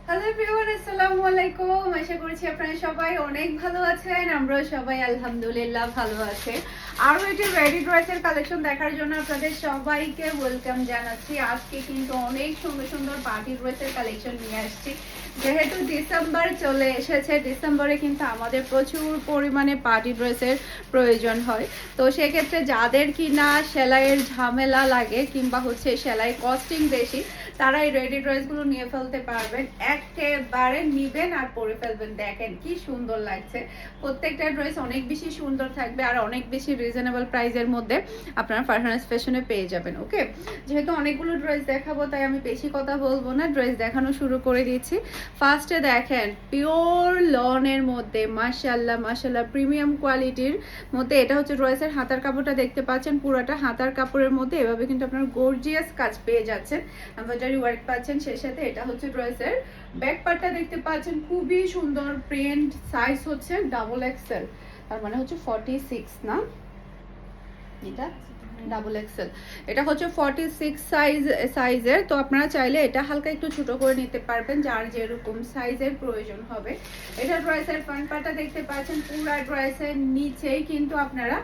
Hello everyone, আসসালামু আলাইকুম। আশা করছি আপনারা সবাই অনেক ভালো আছেন। আমরা সবাই আলহামদুলিল্লাহ ভালো আছি। আরও একটি রেডি ড্রেসের কালেকশন দেখার জন্য আপনাদের সবাইকে ওয়েলকাম জানাচ্ছি। আজকে কিন্তু অনেক সুন্দর সুন্দর পার্টি ড্রেসের কালেকশন নিয়ে আসছি। যেহেতু ডিসেম্বর চলে এসেছে, ডিসেম্বরে কিন্তু আমাদের প্রচুর পরিমাণে পার্টি ড্রেসের প্রয়োজন হয়। তো সেক্ষেত্রে যাদের কিনা সেলাইয়ের ঝামেলা লাগে কিংবা সেলাই কস্টিং বেশি, তারা এই রেডি ড্রেসগুলো নিয়ে ফেলতে পারবেন। একেবারে নিবেন আর পরে ফেলবেন। দেখেন কি সুন্দর লাগছে। প্রত্যেকটা ড্রেস অনেক বেশি সুন্দর থাকবে আর অনেক বেশি রিজনেবল প্রাইসের মধ্যে আপনারা ফারহানাস ফ্যাশনে পেয়ে যাবেন। ওকে, যেহেতু অনেকগুলো ড্রেস দেখাবো তাই আমি বেশি কথা বলবো না, ড্রেস দেখানো শুরু করে দিচ্ছি। ফার্স্টে দেখেন পিওর লনের মধ্যে মাশাআল্লাহ মাশাআল্লাহ প্রিমিয়াম কোয়ালিটির মধ্যে এটা হচ্ছে ড্রেসের হাতার কাপড়টা দেখতে পাচ্ছেন। পুরোটা হাতার কাপড়ের মধ্যে এভাবে কিন্তু আপনার গর্জিয়াস কাজ পেয়ে যাচ্ছেন, এমব্রয়ডারি ওয়ার্ক পাচ্ছেন। সেই সাথে এটা হচ্ছে ড্রেসের ব্যাক পার্টটা দেখতে পাচ্ছেন, খুবই সুন্দর প্রিন্ট। সাইজ হচ্ছে ডাবল এক্সেল, তার মানে হচ্ছে 46 না, এটা ডাবল এক্সেল। এটা হচ্ছে 46 সাইজের। তো আপনারা চাইলে এটা হালকা একটু ছোট করে নিতে পারবেন, যার যেরকম সাইজের প্রয়োজন হবে। এটা ড্রেসের ফ্রন্ট পার্টটা দেখতে পাচ্ছেন। পুরো ড্রেসের নিচেই কিন্তু আপনারা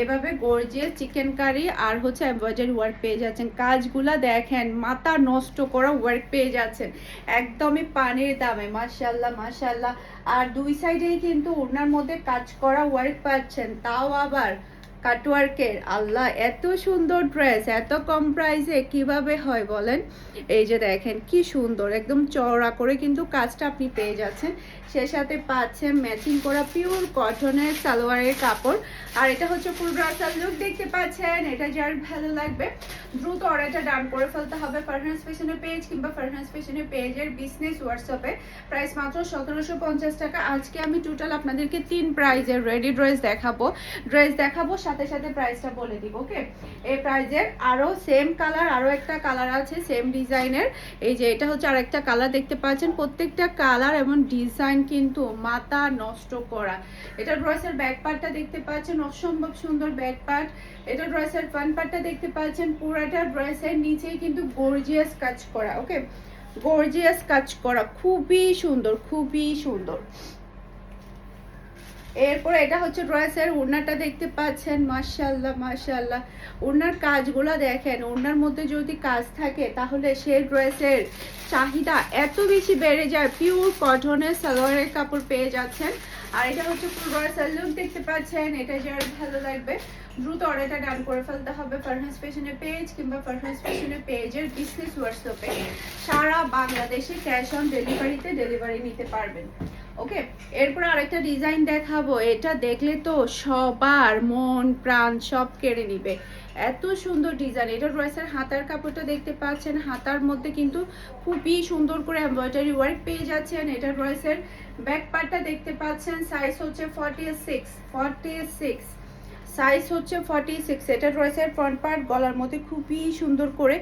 এভাবে গর্জিয়াস চিকেন কারি আর এমব্রয়ডারি ওয়ার্ক পেয়ে যাচ্ছেন। কাজগুলা দেখেন, মাথা নষ্ট করা ওয়ার্ক পেয়ে যাচ্ছেন একদমই পানির দামে। মাশাআল্লাহ মাশাআল্লাহ। আর দুই সাইডেই কিন্তু ওড়নার মধ্যে কাজ করা ওয়ার্ক পাচ্ছেন, তাও আবার কাটওয়ার্কের। আল্লাহ, এত সুন্দর ড্রেস এত কম প্রাইসে কিভাবে হয় বলেন? এই যে দেখেন কি সুন্দর, একদম চওড়া করে কিন্তু কাজটা আপনি পেয়ে যাচ্ছেন। সে সাথে পাচ্ছেন ম্যাচিং করা পিওর কটনের সালোয়ারের কাপড়। আর এটা হচ্ছে ফুল ব্রাসাল লুক দেখতে পাচ্ছেন। এটা যার ভালো লাগবে দ্রুত অর্ডারটা ডান করে ফেলতে হবে ফারহানাস ফ্যাশনের পেজ কিংবা ফারহানাস ফ্যাশনের পেজের বিজনেস হোয়াটসঅ্যাপে। প্রাইস মাত্র 1750 টাকা। আজকে আমি টোটাল আপনাদেরকে 3 প্রাইজের রেডি ড্রেস দেখাবো সাথে সাথে প্রাইসটা বলে দিব। ওকে, এই প্রাইজের আরো সেম কালার, আরো একটা কালার আছে সেম ডিজাইনের। এই যে এটা হচ্ছে আরেকটা কালার দেখতে পাচ্ছেন। প্রত্যেকটা কালার এবং ডিজাইন কিন্তু মাথা নষ্ট করা। এটা ড্রেসের ব্যাক পার্টটা দেখতে পাচ্ছেন, অসম্ভব সুন্দর ব্যাক পার্ট। এটা ড্রেসের ফ্রন্ট পার্টটা দেখতে পাচ্ছেন। পুরাটা ড্রেসের নিচেই কিন্তু গর্জিয়াস কাজ করা। ওকে, গর্জিয়াস কাজ করা, খুবই সুন্দর খুবই সুন্দর। এরপরে এটা হচ্ছে ড্রেসের ওড়নাটা দেখতে পাচ্ছেন। মাশাআল্লাহ মাশাআল্লাহ, ওড়নার কাজগুলো দেখেন। ওড়নার মধ্যে যদি কাজ থাকে তাহলে সেই ড্রেসের চাহিদা এত বেশি বেড়ে যায়। পিওর কটনের সালোয়ারের কাপড় পেয়ে যাচ্ছেন। আর এটা হচ্ছে ফুল ড্রেসের লুক দেখতে পাচ্ছেন। এটা যার ভালো লাগবে দ্রুত অর্ডারটা ডান করে ফেলতে হবে ফারহানাস ফ্যাশনের পেজ কিংবা ফারহানাস ফ্যাশনের পেজের বিজনেস হোয়াটসঅ্যাপে। সারা বাংলাদেশে ক্যাশ অন ডেলিভারিতে ডেলিভারি নিতে পারবেন। ওকে, এরপর আরেকটা ডিজাইন দেখাবো। এটা দেখলে তো সবার মন প্রাণ সব কেড়ে নিবে, এত সুন্দর ডিজাইন। এটা ড্রেসের হাতার কাপড়টা দেখতে পাচ্ছেন। হাতার মধ্যে কিন্তু খুবই সুন্দর করে এমব্রয়ডারি ওয়ার্ক পেয়ে যাচ্ছেন। এটা ড্রেসের ব্যাক পার্টটা দেখতে পাচ্ছেন। সাইজ হচ্ছে 46 সাইজ হচ্ছে 46। এটা ড্রেসের ফ্রন্ট পার্ট। গলার মধ্যে খুবই সুন্দর করে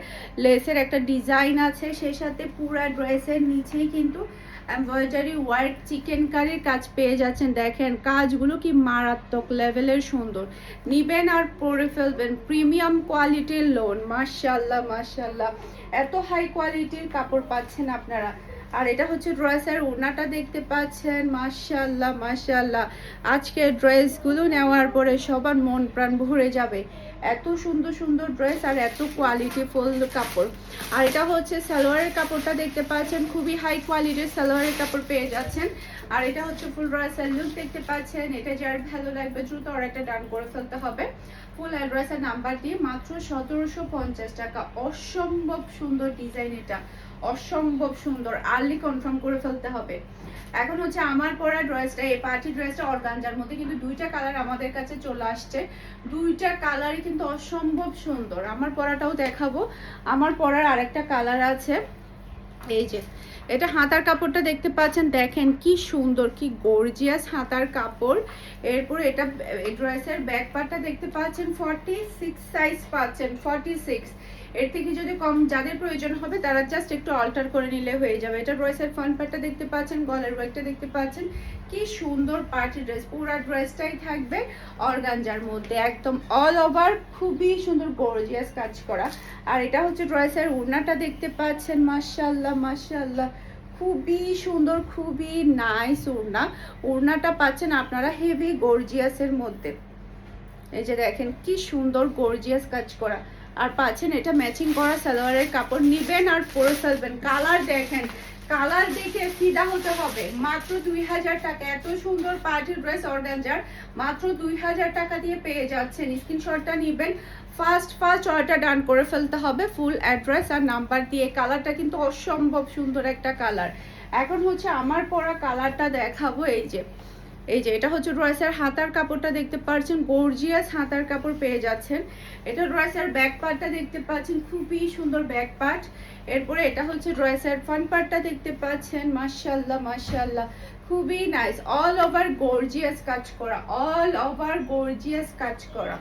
লেসের একটা ডিজাইন আছে। সেই সাথে পুরা ড্রেসের নিচেই কিন্তু এমব্রয়ডারি ওয়ার্ক চিকেন কারির কাজ পেয়ে যাচ্ছেন। দেখেন কাজগুলো কি মারাত্মক লেভেলের সুন্দর। নিবেন আর পরে ফেলবেন। প্রিমিয়াম কোয়ালিটির লোন। মাশাআল্লাহ মাশাআল্লাহ, এত হাই কোয়ালিটির কাপড় পাচ্ছেন আপনারা। আর এটা হচ্ছে ড্রেসের ওড়নাটা দেখতে পাচ্ছেন। মাশাআল্লাহ মাশাআল্লাহ, আজকে ড্রেসগুলো নেওয়ার পরে সবার মন প্রাণ ভরে যাবে। এত সুন্দর সুন্দর ড্রেস আর এত কোয়ালিটি ফুল কাপড়। আর এটা হচ্ছে সালোয়ারের কাপড়টা দেখতে পাচ্ছেন, খুবই হাই কোয়ালিটির সালোয়ারের কাপড় পেয়ে যাচ্ছেন। আর এটা হচ্ছে ফুল ড্রেসের লুক দেখতে পাচ্ছেন। এটা যার ভালো লাগবে দ্রুত অর্ডারটা ডান করে ফেলতে হবে। ফুল অ্যাড্রেসের নাম্বার দিয়ে মাত্র 1750 টাকা। অসম্ভব সুন্দর ডিজাইন, এটা অসম্ভব সুন্দর। আর্লি কনফার্ম করে ফেলতে হবে। এখন হচ্ছে আমার পরা ড্রেসটা, এই পার্টি ড্রেসটা অর্গানজার মধ্যে কিন্তু দুইটা কালার আমাদের কাছে চলে আসছে। দুইটা কালারই কিন্তু অসম্ভব সুন্দর। আমার পরাটাও দেখাবো। আমার পরার আরেকটা কালার আছে। এই যে এটা হাতার কাপড়টা দেখতে পাচ্ছেন। দেখেন কি সুন্দর, কি গর্জিয়াস হাতার কাপড়। এরপর এটা ড্রেসের ব্যাক পার্টটা দেখতে পাচ্ছেন। 46 সাইজ পাচ্ছেন, 46। এর থেকে যদি কম যাদের প্রয়োজন হবে তারা জাস্ট একটু অল্টার করে নিলে হয়ে যাবে। এটা ড্রেসের ফ্রন্ট পার্টটা দেখতে পাচ্ছেন, গলার ওয়ার্কটা দেখতে পাচ্ছেন। কি সুন্দর পার্টি ড্রেস। পুরো ড্রেসটাই থাকবে অর্গানজার মধ্যে, একদম অল ওভার খুবই সুন্দর গর্জিয়াস কাজ করা। আর এটা হচ্ছে ড্রেসের ওড়নাটা দেখতে পাচ্ছেন। মাশাআল্লাহ মাশাআল্লাহ, খুবই সুন্দর, খুবই নাইস ওড়না। ওড়নাটা পাচ্ছেন আপনারা হেভি গর্জিয়াসের মধ্যে। এই যে দেখেন কি সুন্দর গর্জিয়াস কাজ করা, আর পাচ্ছেন এটা ম্যাচিং করা সালোয়ারের কাপড়। নিবেন আর পরে ফেলবেন। কালার দেখেন, কালার দেখে ফিদা হতে হবে। মাত্র 2000 টাকা এত সুন্দর পার্টি ড্রেস অর্গানজার মাত্র 2000 টাকা দিয়ে পেয়ে যাচ্ছেন। স্ক্রিনশটটা নিবেন, ফার্স্ট অর্ডারটা ডান করে ফেলতে হবে ফুল অ্যাড্রেস আর নাম্বার দিয়ে। কালারটা কিন্তু অসম্ভব সুন্দর একটা কালার। এখন হচ্ছে আমার পরা কালারটা দেখাবো। এই যে এটা হচ্ছে ড্রেসের হাতার কাপড়টা দেখতে পাচ্ছেন, গর্জিয়াস হাতার কাপড় পেয়ে যাচ্ছেন। এটা ড্রেসের ব্যাক পার্টটা দেখতে পাচ্ছেন, খুবই সুন্দর ব্যাক পার্ট। এরপরে এটা হচ্ছে ড্রেসের ফ্রন্ট পার্টটা দেখতে পাচ্ছেন, মাশাআল্লাহ মাশাআল্লাহ খুবই নাইস। অল ওভার গর্জিয়াস কাজ করা, অল ওভার গর্জিয়াস কাজ করা।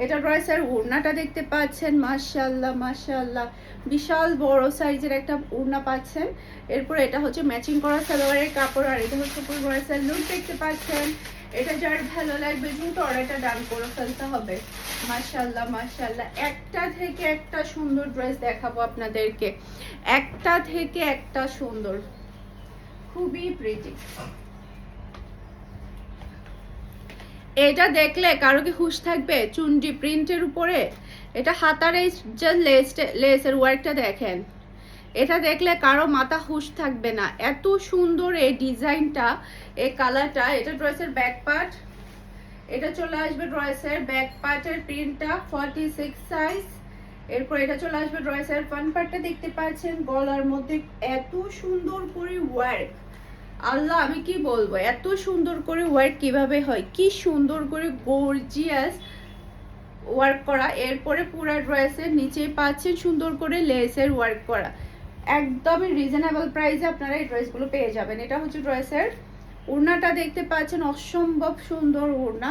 এটা ড্রেসের ওড়নাটা দেখতে পাচ্ছেন, মাশাআল্লাহ মাশাআল্লাহ বিশাল বড় সাইজের একটা ওড়না পাচ্ছেন। এরপর এটা হচ্ছে ম্যাচিং করা সালোয়ারের কাপড়, আর এটা হচ্ছে ফুল ড্রেসের লুক দেখতে পাচ্ছেন। এটা যার ভালো লাগবে দ্রুত অর্ডারটা ডান করে ফেলতে হবে। মাশাআল্লাহ মাশাআল্লাহ একটা থেকে একটা সুন্দর ড্রেস দেখাবো আপনাদেরকে, একটা থেকে একটা সুন্দর, খুবই প্রিটি। এটা দেখলে কারো কি হুঁশ থাকবে? চুনরি প্রিন্টের উপরে এটা হাতার এই যে লেসের ওয়ার্কটা দেখেন, এটা দেখলে কারো মাথা হুঁশ থাকবে না। এত সুন্দর এই ডিজাইনটা, এই কালারটা। এটা ড্রেসের ব্যাক পার্ট, এটা চলে আসবে ড্রেসের ব্যাক পার্টের প্রিন্টটা 46 সাইজ। এরপর এটা চলে আসবে ড্রেসের ফ্রন্ট পার্টটা দেখতে পাচ্ছেন, গলার মধ্যে এত সুন্দর করে ওয়ার্ক। আল্লাহ আমি কি বলবো, এত সুন্দর করে ওয়ার্ক কিভাবে হয়, কি সুন্দর করে গর্জিয়াস ওয়ার্ক করা। এরপরে পুরো ড্রেসের নিচে পাচ্ছেন সুন্দর করে লেসের ওয়ার্ক করা। একদমই রিজনেবল প্রাইসে আপনারা এই ড্রেসগুলো পেয়ে যাবেন। এটা হচ্ছে ড্রেসের ওড়নাটা দেখতে পাচ্ছেন, অসম্ভব সুন্দর ওড়না।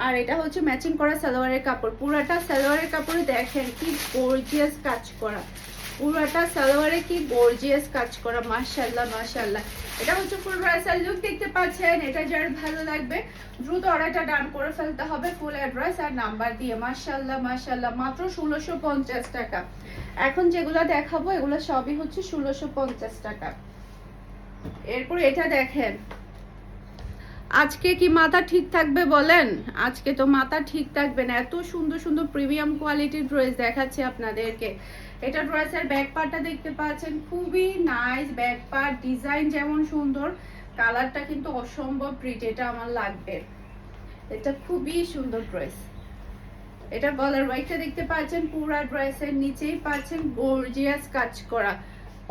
আর এটা হচ্ছে ম্যাচিং করা সালোয়ারের কাপড়। পুরাটা সালোয়ারের কাপড়ে দেখেন কি গর্জিয়াস কাজ করা, পুরাটা সালোয়ারে কি গর্জিয়াস কাজ করা, মাশাআল্লাহ মাশাআল্লাহ। এটা হচ্ছে ফুল ড্রেসের লুক দেখতে পাচ্ছেন। এটা যার ভালো লাগবে দ্রুত অর্ডারটা ডান করে ফেলতে হবে ফুল অ্যাড্রেস আর নাম্বার দিয়ে। মাশাআল্লাহ মাশাআল্লাহ মাত্র 1650 টাকা। এখন যেগুলো দেখাবো এগুলো সবই হচ্ছে 1650 টাকা। এরপর এটা দেখেন, আজকে কি মাথা ঠিক থাকবে বলেন? আজকে তো মাথা ঠিক থাকবে না, এত সুন্দর সুন্দর প্রিমিয়াম কোয়ালিটির ড্রেস দেখাচ্ছি আপনাদেরকে। এটা ড্রেসের ব্যাক পার্টটা দেখতে পাচ্ছেন, খুবই নাইস ব্যাক পার্ট। ডিজাইন যেমন সুন্দর, কালারটা কিন্তু অসম্ভব প্রিটি। এটা আমার লাগবে, এটা খুবই সুন্দর ড্রেস। এটা গলার ওয়াইটটা দেখতে পাচ্ছেন, পুরা ড্রেসের নিচেই পাচ্ছেন গর্জিয়াস কাজ করা,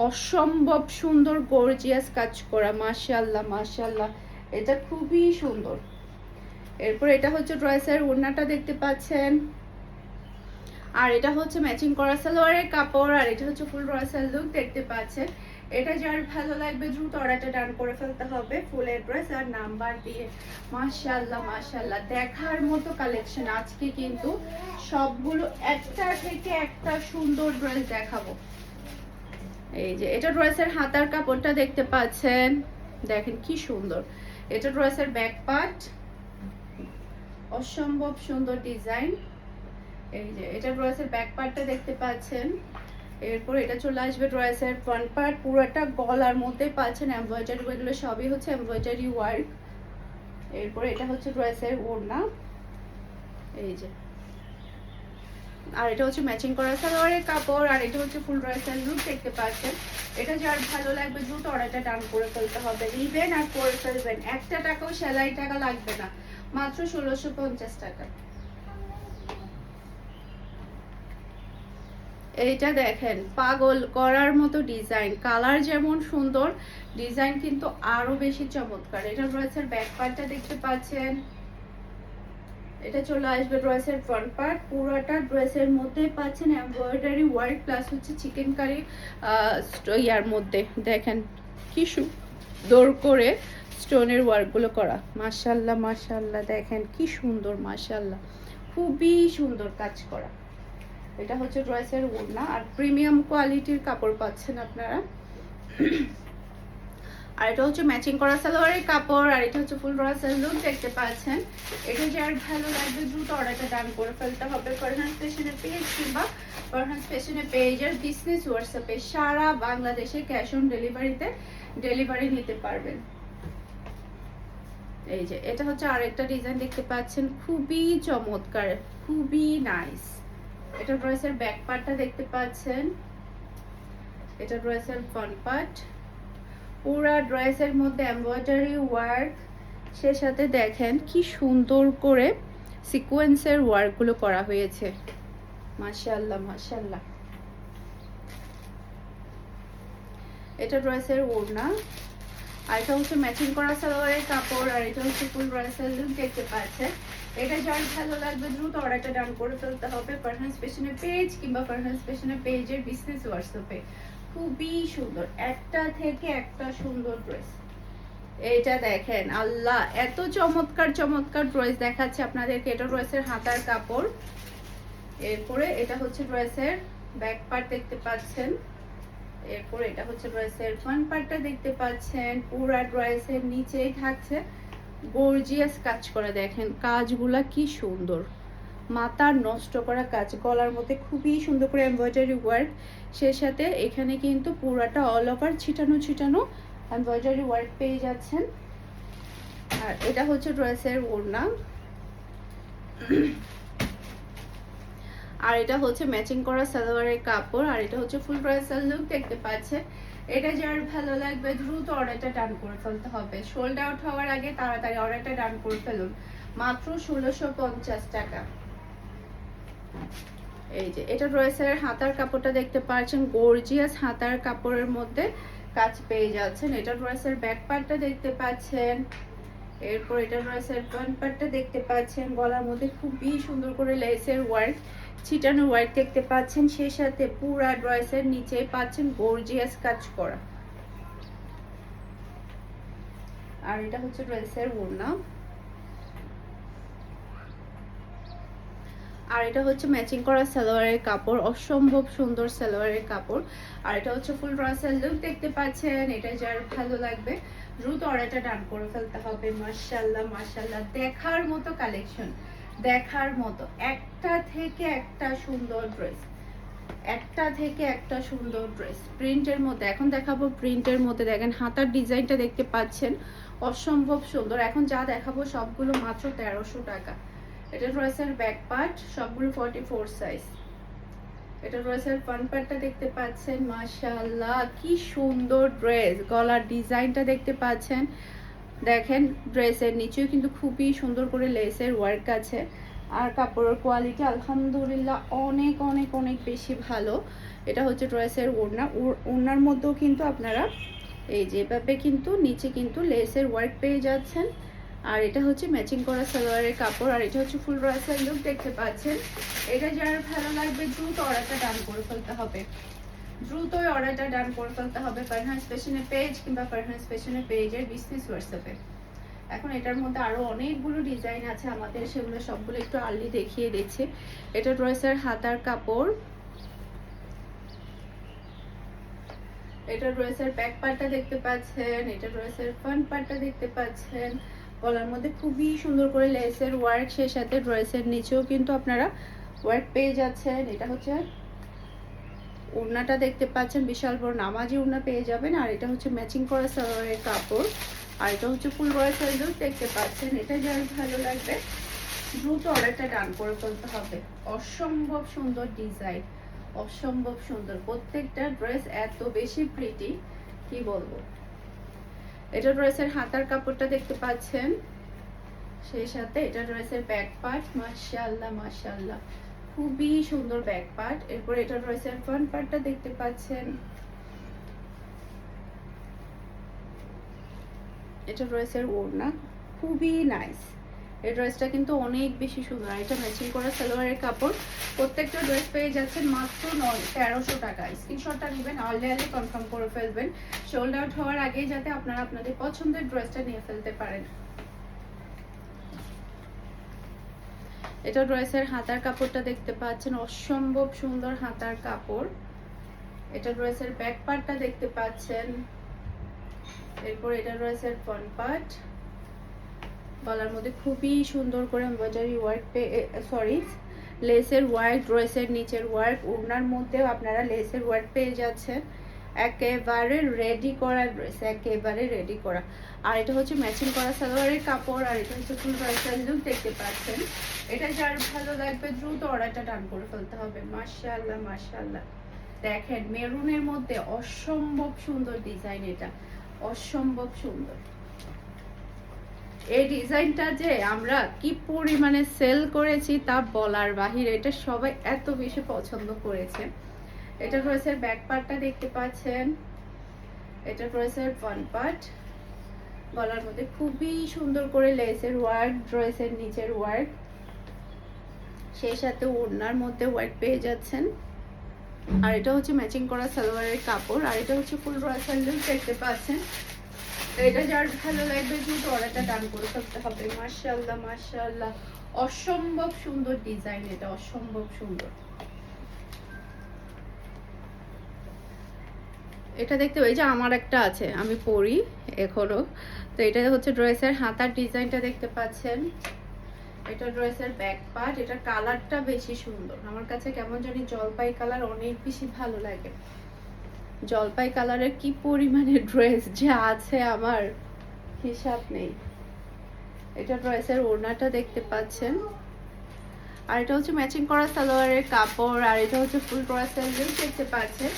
অসম্ভব সুন্দর গর্জিয়াস কাজ করা, মাশাআল্লাহ মাশাআল্লাহ এটা খুবই সুন্দর। এরপর এটা হচ্ছে ড্রেসের ওড়নাটা দেখতে পাচ্ছেন, আর এটা হচ্ছে ম্যাচিং করা সালোয়ারের কাপড়, আর এটা হচ্ছে ফুল ড্রেসের লুক দেখতে পাচ্ছেন। এটা যার ভালো লাগবে দ্রুত অর্ডারটা ডান করে ফেলতে হবে ফুল অ্যাড্রেস আর নাম্বার দিয়ে। মাশাআল্লাহ মাশাআল্লাহ দেখার মতো কালেকশন। আজকে কিন্তু সবগুলো একটা থেকে একটা সুন্দর ড্রেস দেখাবো। এই যে এটা ড্রেসের হাতার কাপড়টা দেখতে পাচ্ছেন, দেখেন কি সুন্দর। এটা ড্রেসের ব্যাক পার্ট, অসম্ভব সুন্দর ডিজাইন। এই যে এটা ড্রেসের ব্যাক পার্টটা দেখতে পাচ্ছেন। এরপর এটা চলে আসবে ড্রেসের ফ্রন্ট পার্ট, পুরোটা গলার মধ্যে পাচ্ছেন এমব্রয়ডারি, এগুলো সবই হচ্ছে এমব্রয়ডারি ওয়ার্ক। এরপর এটা হচ্ছে ড্রেসের ওড়না, এই যে, আর এটা হচ্ছে ম্যাচিং করা সালোয়ারের কাপড়, আর এটা হচ্ছে ফুল ড্রেসের লুক দেখতে পাচ্ছেন। এটা যার ভালো লাগবে দ্রুত অর্ডারটা ডান করে ফেলতে হবে। নিবেন আর করে ফেলবেন, একটা টাকাও সেলাই টাকা লাগবে না, মাত্র 1650 টাকা। এইটা দেখেন পাগল করার মতো ডিজাইন, কালার যেমন সুন্দর, ডিজাইন কিন্তু আরো বেশি চমৎকার। এটা ড্রেসের ব্যাক পার্টটা দেখতে পাচ্ছেন, এটা চলে আসবে ড্রেসের ফ্রন্ট পার্ট। পুরোটা ড্রেসের মধ্যে পাচ্ছেন এমব্রয়ডারি ওয়ার্ক প্লাস হচ্ছে চিকেন কারি ইয়ার মধ্যে দেখেন কি সুন্দর করে স্টোনের ওয়ার্কগুলো করা, মাশাআল্লাহ মাশাআল্লাহ দেখেন কি সুন্দর, মাশাআল্লাহ খুবই সুন্দর কাজ করা। এটা হচ্ছে ড্রেসের ওড়না, আর প্রিমিয়াম কোয়ালিটির কাপড় পাচ্ছেন আপনারা। আর এটা হচ্ছে ম্যাচিং করা সালোয়ারের কাপড়, আর এটা হচ্ছে ফুল ব্রাসের লুক দেখতে পাচ্ছেন। এটা যার ভালো লাগবে দ্রুত অর্ডারটা ডান করে ফেলতে হবে ফারহান ফ্যাশনের পেজ কিংবা ফারহান ফ্যাশনের পেজের বিজনেস হোয়াটসঅ্যাপে। সারা বাংলাদেশে ক্যাশ অন ডেলিভারিতে ডেলিভারি নিতে পারবেন। এই যে এটা হচ্ছে আরেকটা ডিজাইন দেখতে পাচ্ছেন, খুবই চমৎকার, খুবই নাইস। এটা ড্রেসের ব্যাক পার্টটা দেখতে পাচ্ছেন, এটা ড্রেসের ফ্রন্ট পার্ট। পুরা ড্রেসের মধ্যে এমব্রয়ডারি ওয়ার্ক, সে সাথে দেখেন কি সুন্দর করে সিকোয়েন্সের ওয়ার্কগুলো করা হয়েছে। মাশাআল্লাহ মাশাআল্লাহ। এটা ড্রেসের ওড়না, আর এটা হচ্ছে ম্যাচিং করা সালোয়ারের কাপড়, আর এটা হচ্ছে ফুল ড্রেসের লুক দেখতে পাচ্ছেন। এটা যার ভালো লাগবে দ্রুত অর্ডারটা ডান করে ফেলতে হবে ফারহান ফ্যাশনের পেজ কিংবা ফারহান ফ্যাশনের পেজের বিজনেস হোয়াটসঅ্যাপে। খুবই সুন্দর, একটা থেকে একটা সুন্দর ড্রেস। এইটা দেখেন, আল্লাহ এত চমৎকার চমৎকার ড্রেস দেখাচ্ছে আপনাদেরকে। এটা ড্রেসের হাতার কাপড়, এরপরে এটা হচ্ছে ড্রেসের ব্যাক পার্ট দেখতে পাচ্ছেন, এরপরে এটা হচ্ছে ড্রেসের ফ্রন্ট পার্টটা দেখতে পাচ্ছেন। পুরা ড্রেসের নিচেই থাকছে গর্জিয়াস কাজ করা, দেখেন কাজগুলা কি সুন্দর, মাথার নষ্ট করা কাজ। গলার মধ্যে খুবই সুন্দর করে এমব্রয়ডারি ওয়ার্ক, সে সাথে এখানে কিন্তু পুরাটা অল ওভার ছিটানো ছিটানো এমব্রয়ডারি ওয়ার্ক পেয়ে যাচ্ছেন। আর এটা হচ্ছে ড্রেসের ওড়না, আর এটা হচ্ছে ম্যাচিং করা সালোয়ারের কাপড়, আর এটা হচ্ছে ফুল ড্রেসের লুক দেখতে পাচ্ছেন। এটা যার ভালো লাগবে দ্রুত অর্ডারটা ডান করে ফেলতে হবে। সোল্ড আউট হওয়ার আগে তাড়াতাড়ি অর্ডারটা ডান করে ফেলুন, মাত্র 1650 টাকা। এই যে এটা ড্রেসের হাতার কাপড়টা দেখতে পাচ্ছেন, গর্জিয়াস হাতার কাপড়ের মধ্যে কাজ পেয়ে যাচ্ছেন। এটা ড্রেসের ব্যাক পার্টটা দেখতে পাচ্ছেন, এরপর এটা ড্রেসের ফ্রন্ট পার্টটা দেখতে পাচ্ছেন। গলার মধ্যে খুবই সুন্দর করে লেসের ওয়ার্ক, ছিটানো ওয়ার্ক দেখতে পাচ্ছেন, সেই সাথে পুরা ড্রেসের নিচে পাচ্ছেন গর্জিয়াস কাজ করা। আর এটা হচ্ছে ড্রেসের ওড়না, আর এটা হচ্ছে ম্যাচিং করা সালোয়ারের কাপড়, অসম্ভব সুন্দর সালোয়ারের কাপড়। আর এটা হচ্ছে ফুল ড্রেসের লুক দেখতে পাচ্ছেন। এটা যার ভালো লাগবে দ্রুত অর্ডারটা ডান করে ফেলতে হবে। মাশাআল্লাহ মাশাআল্লাহ, দেখার মতো কালেকশন, দেখার মতো, একটা থেকে একটা সুন্দর ড্রেস, একটা থেকে একটা সুন্দর ড্রেস প্রিন্টের মধ্যে। এখন দেখাবো প্রিন্টের মধ্যে, দেখেন হাতার ডিজাইনটা দেখতে পাচ্ছেন, অসম্ভব সুন্দর। এখন যা দেখাবো সবগুলো মাত্র 1300 টাকা। এটা ড্রেসের ব্যাক পার্ট, সবগুলো 44 সাইজ। এটা ড্রেসের ফ্রন্ট পার্টটা দেখতে পাচ্ছেন, মাশাআল্লাহ কি সুন্দর ড্রেস। গলার ডিজাইনটা দেখতে পাচ্ছেন, দেখেন ড্রেসের নিচেও কিন্তু খুবই সুন্দর করে লেসের ওয়ার্ক আছে। আর কাপড়ের কোয়ালিটি আলহামদুলিল্লাহ অনেক অনেক অনেক বেশি ভালো। এটা হচ্ছে ড্রেসের ওড়না, ওড়নার মধ্যেও কিন্তু আপনারা এই যেভাবে কিন্তু নিচে কিন্তু লেসের ওয়ার্ক পেয়ে যাচ্ছেন। আর এটা হচ্ছে ম্যাচিং করা সালোয়ারের কাপড়, আর এটা হচ্ছে ফুল ড্রেসের লুক দেখতে পাচ্ছেন। এটা যার ভালো লাগবে দ্রুত অর্ডারটা ডান করে ফেলতে হবে, দ্রুতই অর্ডারটা ডান করে ফেলতে হবে ফারহান ফ্যাশনের পেজ কিংবা ফারহান ফ্যাশনের পেজের বিজনেস হোয়াটসঅ্যাপে। এখন এটার মধ্যে আরো অনেকগুলো ডিজাইন আছে আমাদের, সেগুলো সবগুলো একটু আর্লি দেখিয়ে দিচ্ছি। এটা ড্রেসের হাতার কাপড়, এটা ড্রেসের ব্যাক পার্টটা দেখতে পাচ্ছেন, এটা ড্রেসের ফ্রন্ট পার্টটা দেখতে পাচ্ছেন। গলার মধ্যে খুবই সুন্দর করে লেসের ওয়ার্ক, সেই সাথে ড্রেসের নিচেও কিন্তু আপনারা ওয়ার্ক পেয়ে যাচ্ছেন। এটা হচ্ছে ওড়নাটা দেখতে পাচ্ছেন, বিশাল বড় নামাজি ওড়না পেয়ে যাবেন। আর এটা হচ্ছে ম্যাচিং করা সালোয়ারের কাপড়, আর এটা হচ্ছে ফুল ড্রেসের লুক দেখতে পাচ্ছেন। এটা যার ভালো লাগবে দ্রুত অর্ডারটা ডান করে ফেলতে হবে। অসম্ভব সুন্দর ডিজাইন, অসম্ভব সুন্দর, প্রত্যেকটা ড্রেস এত বেশি প্রিটি কি বলবো। এটা ড্রেসের হাতার কাপড়টা দেখতে পাচ্ছেন, সেই সাথে এটা ড্রেসের ব্যাক পার্ট, মাশাআল্লাহ মাশাআল্লাহ খুবই সুন্দর ব্যাক পার্ট। এরপর এটা ড্রেসের ফ্রন্ট পার্টটা দেখতে পাচ্ছেন, এটা ড্রেসের ওড়না, খুবই নাইস। এই ড্রেসটা কিন্তু অনেক বেশি সুন্দর। এটা ম্যাচিং করা সালোয়ারের কাপড়, প্রত্যেকটা ড্রেস পেয়ে যাচ্ছেন মাত্র 1300 টাকা। স্ক্রিনশটটা নেবেন, অনলাইনে কনফার্ম করে ফেলবেন সোল্ড আউট হওয়ার আগে, যাতে আপনারা আপনাদের পছন্দের ড্রেসটা নিয়ে ফেলতে পারেন। এটা ড্রেসের হাতার কাপড়টা দেখতে পাচ্ছেন, অসম্ভব সুন্দর হাতার কাপড়। এটা ড্রেসের ব্যাক পার্টটা দেখতে পাচ্ছেন, এরপর এটা রয়েছে ফ্রন্ট পার্ট, গলার মধ্যে খুবই সুন্দর করে এমব্রয়ডারি ওয়ার্ক সরি লেসের ওয়ার্ক, ড্রেসের নিচের ওয়ার্ক, ওড়নার মধ্যেও আপনারা লেসের ওয়ার্ক পেয়ে যাচ্ছেন। একেবারে রেডি করা ড্রেস, একেবারে রেডি করা। আর এটা হচ্ছে ম্যাচিং করা সালোয়ারের কাপড়, আর এটা হচ্ছে ফুল ব্রাইডাল লুক দেখতে পাচ্ছেন। এটা যার ভালো লাগবে দ্রুত অর্ডারটা ডান করে ফেলতে হবে। মাশাআল্লাহ মাশাআল্লাহ, দেখেন মেরুনের মধ্যে অসম্ভব সুন্দর ডিজাইন, এটা অসম্ভব সুন্দর। এই ডিজাইনটা যে আমরা কি পরিমাণে সেল করেছি তা বলার বাহিরে, এটা সবাই এত বেশি পছন্দ করেছে। এটা ড্রেসের ব্যাক পার্টটা দেখতে পাচ্ছেন, এটা ড্রেসের ফ্রন্ট পার্ট, গলার মধ্যে খুবই সুন্দর করে লেসের ওয়ার্ক, ড্রেসের নিচের ওয়ার্ক, সেই সাথে ওড়নার মধ্যে ওয়ার্ক পেয়ে যাচ্ছেন। আর এটা হচ্ছে ম্যাচিং করা সালোয়ারের কাপড়, আর এটা হচ্ছে ফুল ব্রাইডাল লুক দেখতে পাচ্ছেন। এটা যার ভালো লাগবে দ্রুত অর্ডারটা ডান করে ফেলতে হবে। মাশাআল্লাহ মাশাআল্লাহ, অসম্ভব সুন্দর ডিজাইন, এটা অসম্ভব সুন্দর। এটা দেখতে এই যে আমার একটা আছে, আমি পরি এখনো। তো এটা হচ্ছে ড্রেসের হাতার ডিজাইনটা দেখতে পাচ্ছেন, এটা ড্রেসের ব্যাক পার্ট। এটা কালারটা বেশি সুন্দর, আমার কাছে কেমন জানি জলপাই কালার অনেক বেশি ভালো লাগে। জলপাই কালারের কি পরিমাণে ড্রেস যে আছে আমার হিসাব নেই। এটা ড্রেসের ওড়নাটা দেখতে পাচ্ছেন, আর এটা হচ্ছে ম্যাচিং করা সালোয়ারের কাপড়, আর এটা হচ্ছে ফুল ব্রাইডাল লুক দেখতে পাচ্ছেন।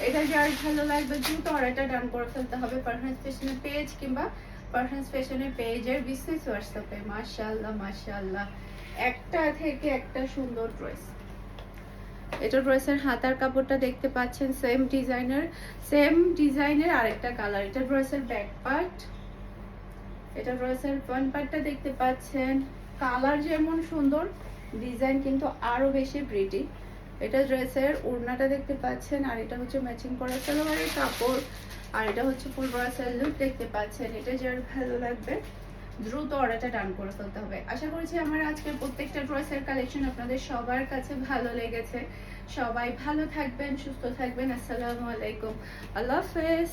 এটা যার ভালো লাগবে দ্রুত অর্ডারটা ডান করে ফেলতে হবে পারফেক্ট ফ্যাশনের পেজ কিংবা পারফেক্ট ফ্যাশনের পেজের বিজনেস হোয়াটসঅ্যাপে। মাশাআল্লাহ মাশাআল্লাহ, একটা থেকে একটা সুন্দর ড্রেস। এটা ড্রেসের হাতার কাপড়টা দেখতে পাচ্ছেন, সেম ডিজাইনের আরেকটা কালার। এটা ড্রেসের ব্যাক পার্ট, এটা ড্রেসের ফ্রন্ট পার্টটা দেখতে পাচ্ছেন। কালার যেমন সুন্দর, ডিজাইন কিন্তু আরো বেশি প্রিটি। এটা ড্রেসের ওড়নাটা দেখতে পাচ্ছেন, আর এটা হচ্ছে ম্যাচিং করা সালোয়ারের কাপড়, আর এটা হচ্ছে ফুল ব্রাইডাল লুক দেখতে পাচ্ছেন। এটা যার ভালো লাগবে দ্রুত অর্ডারটা ডান করে ফেলতে হবে। আশা করছি আমার আজকের প্রত্যেকটা ড্রেসের কালেকশন আপনাদের সবার কাছে ভালো লেগেছে। সবাই ভালো থাকবেন, সুস্থ থাকবেন। আসসালামু আলাইকুম, আল্লাহ হাফেজ।